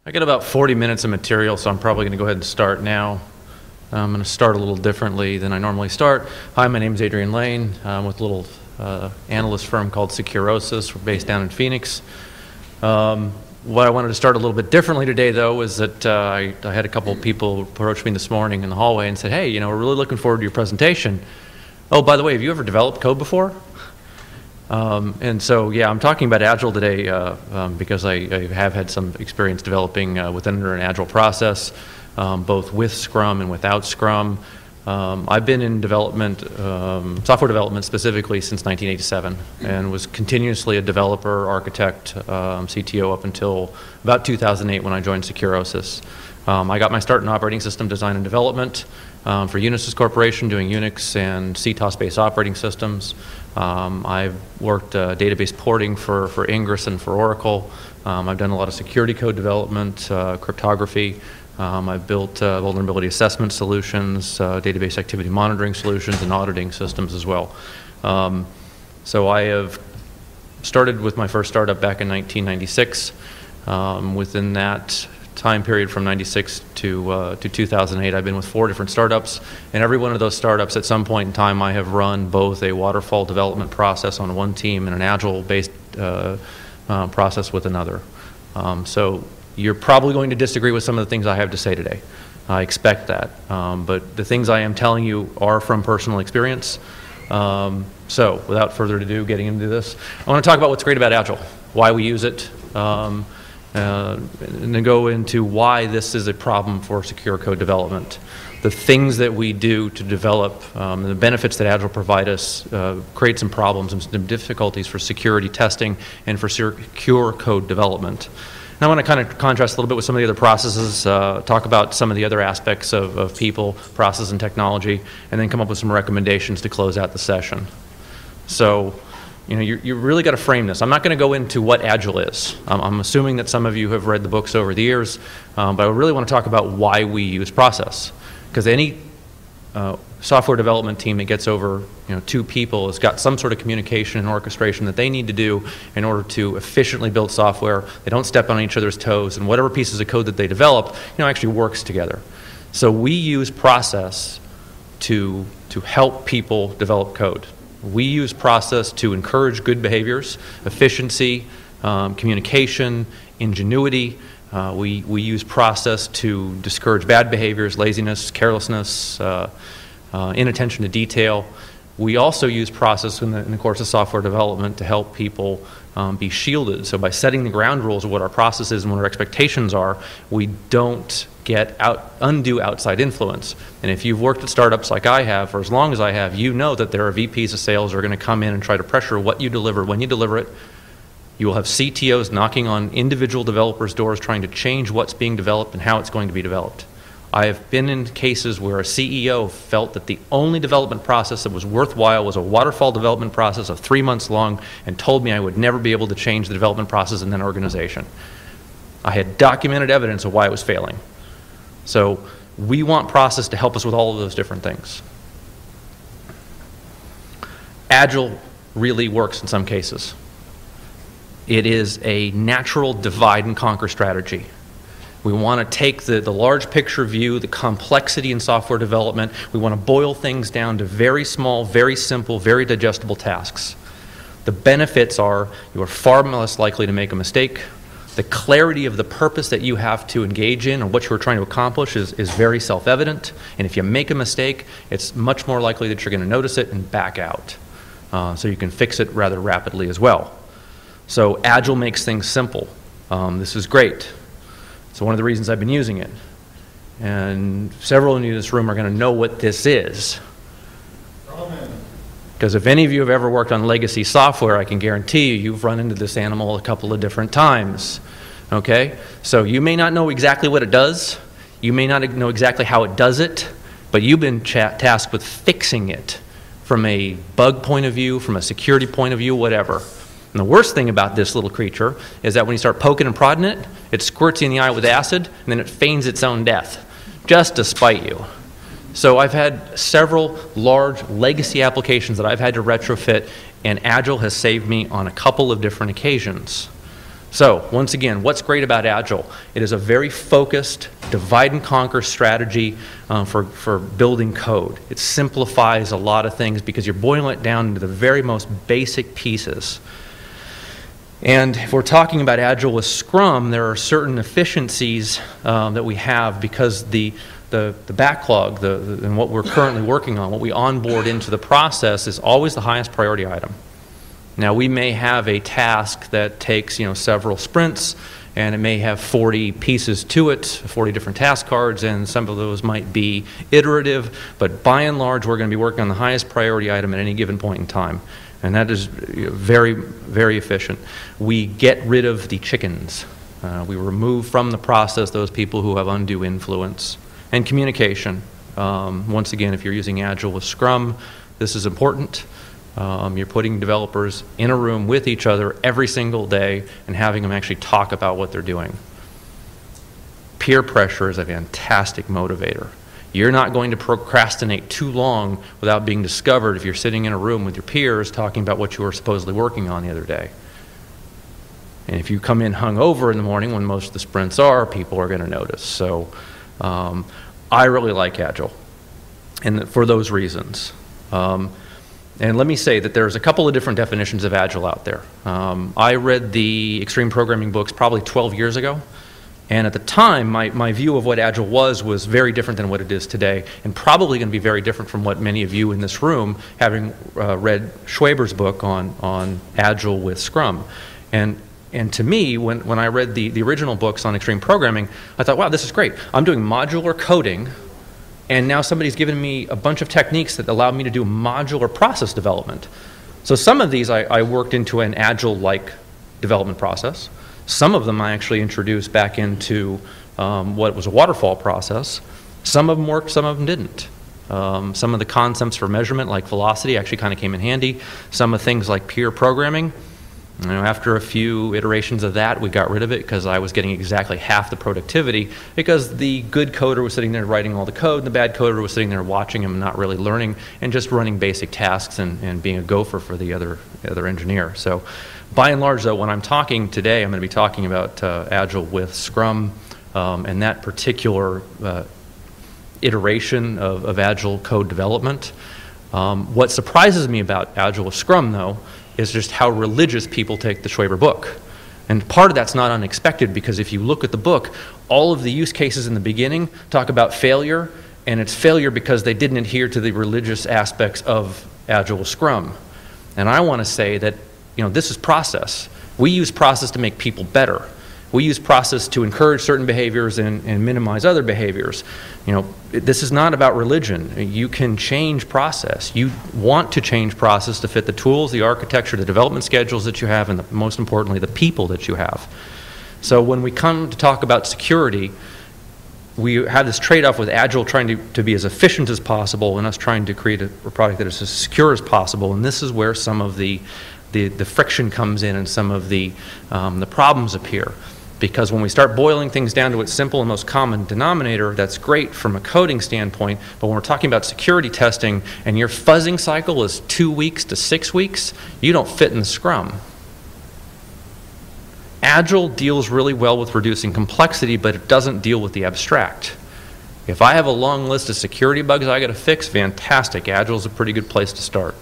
I got about 40 minutes of material, so I'm probably going to go ahead and start now. I'm going to start a little differently than I normally start. Hi, my name is Adrian Lane. I'm with a little analyst firm called Securosis. We're based down in Phoenix. What I wanted to start a little bit differently today, though, is that I had a couple of people approach me this morning in the hallway and said, hey, we're really looking forward to your presentation. Oh, by the way, have you ever developed code before? And so, yeah, I'm talking about Agile today because I have had some experience developing within an Agile process, both with Scrum and without Scrum. I've been in development, software development specifically since 1987, and was continuously a developer, architect, CTO up until about 2008 when I joined Securosis. I got my start in operating system design and development for Unisys Corporation, doing Unix and CTOS-based operating systems. I've worked database porting for Ingress and for Oracle. I've done a lot of security code development, cryptography. I've built vulnerability assessment solutions, database activity monitoring solutions, and auditing systems as well. So I have started with my first startup back in 1996. Within that time period from 96 to 2008, I've been with 4 different startups, and every one of those startups at some point in time I have run both a waterfall development process on one team and an Agile-based process with another. So you're probably going to disagree with some of the things I have to say today. I expect that, but the things I am telling you are from personal experience. So without further ado, getting into this, I want to talk about what's great about Agile, why we use it, and then go into why this is a problem for secure code development. The things that we do to develop, the benefits that Agile provide us, create some problems and some difficulties for security testing and for secure code development. And I want to kind of contrast a little bit with some of the other processes, talk about some of the other aspects of people, process, and technology, and then come up with some recommendations to close out the session. So, you really got to frame this. I'm not going to go into what Agile is. I'm assuming that some of you have read the books over the years, but I really want to talk about why we use process. Because any software development team that gets over 2 people has got some sort of communication and orchestration that they need to do in order to efficiently build software. They don't step on each other's toes, and whatever pieces of code that they develop actually works together. So we use process to help people develop code. We use process to encourage good behaviors, efficiency, communication, ingenuity. We use process to discourage bad behaviors, laziness, carelessness, inattention to detail. We also use process in the course of software development to help people be shielded. So by setting the ground rules of what our process is and what our expectations are, we don't get undue outside influence. And if you've worked at startups like I have for as long as I have, you know that there are VPs of sales who are going to come in and try to pressure what you deliver when you deliver it. You will have CTOs knocking on individual developers' doors trying to change what's being developed and how it's going to be developed. I have been in cases where a CEO felt that the only development process that was worthwhile was a waterfall development process of 3 months long and told me I would never be able to change the development process in that organization. I had documented evidence of why it was failing. So we want process to help us with all of those different things. Agile really works in some cases. It is a natural divide and conquer strategy. We want to take the large picture view, the complexity in software development. We want to boil things down to very small, very simple, very digestible tasks. The benefits are you are far less likely to make a mistake. The clarity of the purpose that you have to engage in or what you're trying to accomplish is very self-evident. And if you make a mistake, it's much more likely that you're going to notice it and back out. So you can fix it rather rapidly as well. So Agile makes things simple. This is great. So one of the reasons I've been using it. And several of you in this room are going to know what this is. Because if any of you have ever worked on legacy software, I can guarantee you've run into this animal a couple of different times. Okay? So you may not know exactly what it does. You may not know exactly how it does it. But you've been tasked with fixing it from a bug point of view, from a security point of view, whatever. And the worst thing about this little creature is that when you start poking and prodding it, it squirts you in the eye with acid, and then it feigns its own death, just to spite you. So I've had several large legacy applications that I've had to retrofit, and Agile has saved me on a couple of different occasions. So, once again, what's great about Agile? It is a very focused, divide and conquer strategy for building code. It simplifies a lot of things because you're boiling it down into the very most basic pieces. And if we're talking about Agile with Scrum, there are certain efficiencies that we have because the backlog and what we're currently working on, what we onboard into the process is always the highest priority item. Now, we may have a task that takes, several sprints, and it may have 40 pieces to it, 40 different task cards, and some of those might be iterative, but by and large, we're going to be working on the highest priority item at any given point in time. And that is very, very efficient. We get rid of the chickens. We remove from the process those people who have undue influence. And communication. Once again, if you're using Agile with Scrum, this is important. You're putting developers in a room with each other every single day and having them actually talk about what they're doing. Peer pressure is a fantastic motivator. You're not going to procrastinate too long without being discovered if you're sitting in a room with your peers talking about what you were supposedly working on the other day. And if you come in hungover in the morning, when most of the sprints are, people are going to notice. So I really like Agile, and for those reasons. And let me say that there's a couple of different definitions of Agile out there. I read the Extreme Programming books probably 12 years ago. And at the time, my view of what Agile was very different than what it is today, and probably going to be very different from what many of you in this room, having read Schwaber's book on Agile with Scrum. And to me, when I read the original books on extreme programming, I thought, wow, this is great. I'm doing modular coding, and now somebody's given me a bunch of techniques that allow me to do modular process development. So some of these I worked into an Agile-like development process. Some of them I actually introduced back into what was a waterfall process. Some of them worked, some of them didn't. Some of the concepts for measurement, like velocity, actually kind of came in handy. Some of things like peer programming, after a few iterations of that, we got rid of it because I was getting exactly half the productivity because the good coder was sitting there writing all the code, and the bad coder was sitting there watching him, not really learning, and just running basic tasks and being a gopher for the other engineer. So by and large, though, when I'm talking today, I'm going to be talking about Agile with Scrum and that particular iteration of Agile code development. What surprises me about Agile with Scrum, though, is just how religious people take the Schwaber book. And part of that's not unexpected because if you look at the book, all of the use cases in the beginning talk about failure, and it's failure because they didn't adhere to the religious aspects of Agile with Scrum. And I want to say that this is process. We use process to make people better. We use process to encourage certain behaviors and minimize other behaviors. This is not about religion. You can change process. You want to change process to fit the tools, the architecture, the development schedules that you have, and most importantly, the people that you have. So when we come to talk about security, we have this trade-off with Agile trying to be as efficient as possible and us trying to create a product that is as secure as possible. And this is where some of the friction comes in and some of the problems appear. Because when we start boiling things down to its simple and most common denominator, that's great from a coding standpoint, but when we're talking about security testing and your fuzzing cycle is 2 weeks to 6 weeks, you don't fit in the Scrum. Agile deals really well with reducing complexity, but it doesn't deal with the abstract. If I have a long list of security bugs I got to fix, fantastic. Agile is a pretty good place to start.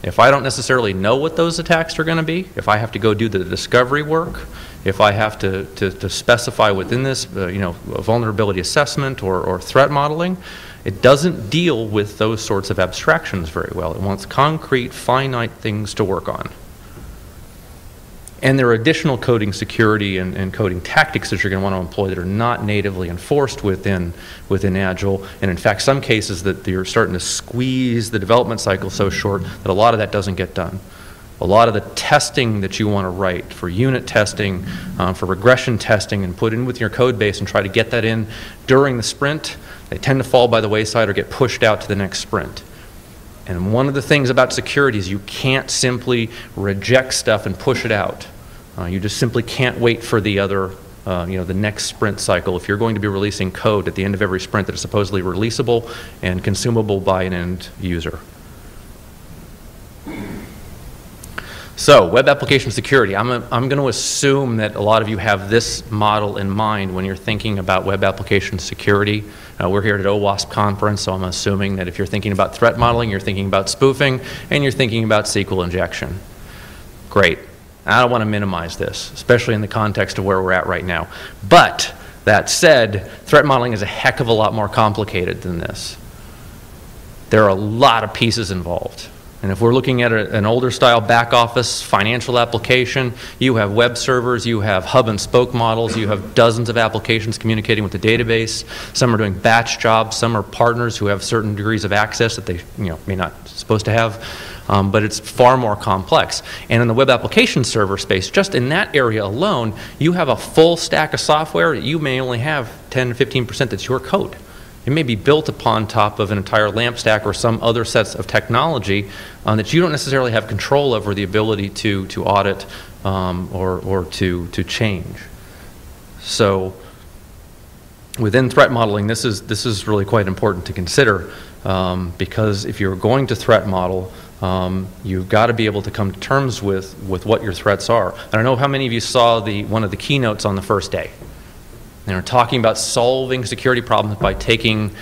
If I don't necessarily know what those attacks are going to be, if I have to go do the discovery work, if I have to specify within this, a vulnerability assessment or threat modeling, it doesn't deal with those sorts of abstractions very well. It wants concrete, finite things to work on. And there are additional coding security and coding tactics that you're going to want to employ that are not natively enforced within Agile. And in fact, some cases that you're starting to squeeze the development cycle so short that a lot of that doesn't get done. A lot of the testing that you want to write for unit testing, for regression testing, and put in with your code base and try to get that in during the sprint, they tend to fall by the wayside or get pushed out to the next sprint. And one of the things about security is you can't simply reject stuff and push it out. You just simply can't wait for the other, the next sprint cycle if you're going to be releasing code at the end of every sprint that is supposedly releasable and consumable by an end user. So, web application security. I'm going to assume that a lot of you have this model in mind when you're thinking about web application security. We're here at OWASP conference, so I'm assuming that if you're thinking about threat modeling, you're thinking about spoofing, and you're thinking about SQL injection. Great. I don't want to minimize this, especially in the context of where we're at right now. But, that said, threat modeling is a heck of a lot more complicated than this. There are a lot of pieces involved. And if we're looking at an older style back office financial application, you have web servers, you have hub and spoke models, you have dozens of applications communicating with the database. Some are doing batch jobs, some are partners who have certain degrees of access that they may not supposed to have. But it's far more complex. And in the web application server space, just in that area alone, you have a full stack of software. You may only have 10 to 15% that's your code. It may be built upon top of an entire LAMP stack or some other sets of technology that you don't necessarily have control over, the ability to audit or to change. So within threat modeling, this is really quite important to consider because if you're going to threat model, you've got to be able to come to terms with what your threats are. I don't know how many of you saw one of the keynotes on the first day. They were talking about solving security problems by taking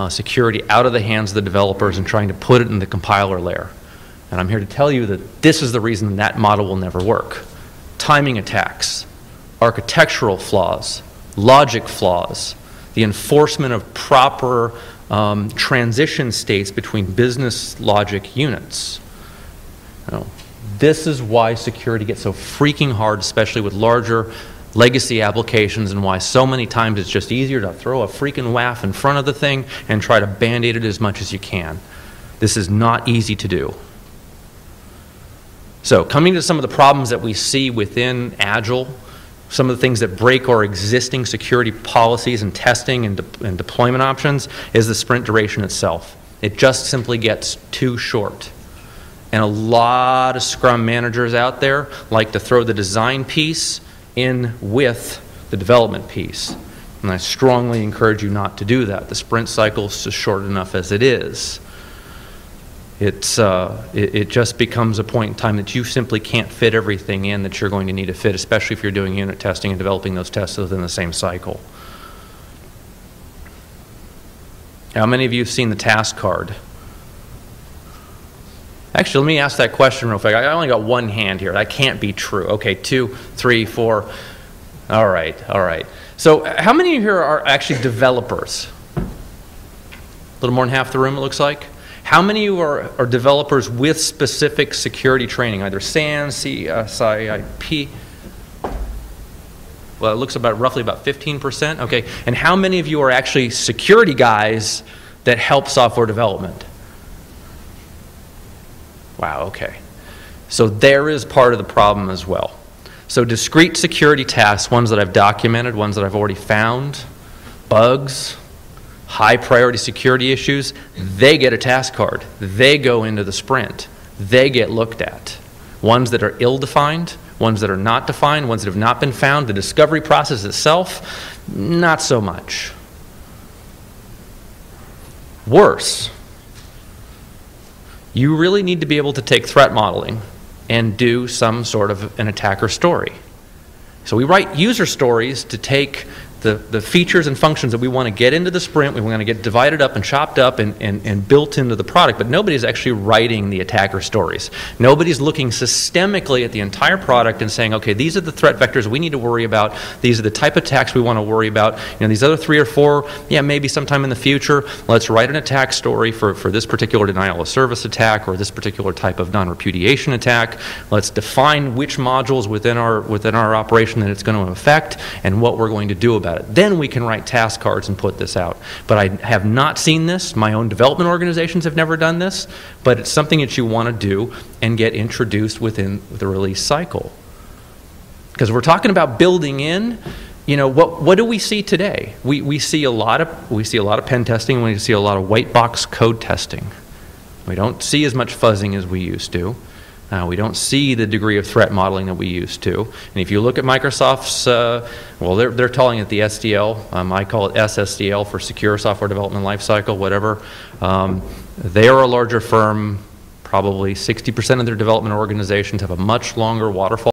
security out of the hands of the developers and trying to put it in the compiler layer. And I'm here to tell you that this is the reason that model will never work. Timing attacks, architectural flaws, logic flaws, the enforcement of proper transition states between business logic units. This is why security gets so freaking hard, especially with larger legacy applications, and why so many times it's just easier to throw a freaking WAF in front of the thing and try to band-aid it as much as you can. This is not easy to do. So, coming to some of the problems that we see within Agile, some of the things that break our existing security policies and testing and deployment options is the sprint duration itself. It just simply gets too short. And a lot of Scrum managers out there like to throw the design piece in with the development piece. And I strongly encourage you not to do that. The sprint cycle is just short enough as it is. It just becomes a point in time that you simply can't fit everything in that you're going to need to fit, especially if you're doing unit testing and developing those tests within the same cycle. How many of you have seen the task card? Actually, let me ask that question real quick. I only got one hand here. That can't be true. Okay, 2, 3, 4. All right. So how many of you here are actually developers? A little more than half the room, it looks like. How many of you are developers with specific security training, either SAN, CSIP? Well, it looks roughly about 15%. Okay, and how many of you are actually security guys that help software development? Wow, okay. So there is part of the problem as well. So discrete security tasks, ones that I've documented, ones that I've already found, bugs, high priority security issues, they get a task card. They go into the sprint. They get looked at. Ones that are ill-defined, ones that are not defined, ones that have not been found, the discovery process itself, not so much. Worse, you really need to be able to take threat modeling and do some sort of an attacker story. So we write user stories to take the features and functions that we want to get into the sprint, we want to get divided up and chopped up and built into the product, but nobody's actually writing the attacker stories. Nobody's looking systemically at the entire product and saying, okay, these are the threat vectors we need to worry about, these are the type of attacks we want to worry about, these other 3 or 4, yeah, maybe sometime in the future, let's write an attack story for this particular denial of service attack or this particular type of non-repudiation attack. Let's define which modules within our operation that it's going to affect and what we're going to do about it. Then we can write task cards and put this out. But I have not seen this. My own development organizations have never done this. But it's something that you want to do and get introduced within the release cycle. Because we're talking about building in, what do we see today? We see a lot of pen testing, and we see a lot of white box code testing. We don't see as much fuzzing as we used to. We don't see the degree of threat modeling that we used to. And if you look at Microsoft's, they're calling it the SDL. I call it SSDL for Secure Software Development Lifecycle, whatever. They are a larger firm. Probably 60% of their development organizations have a much longer waterfall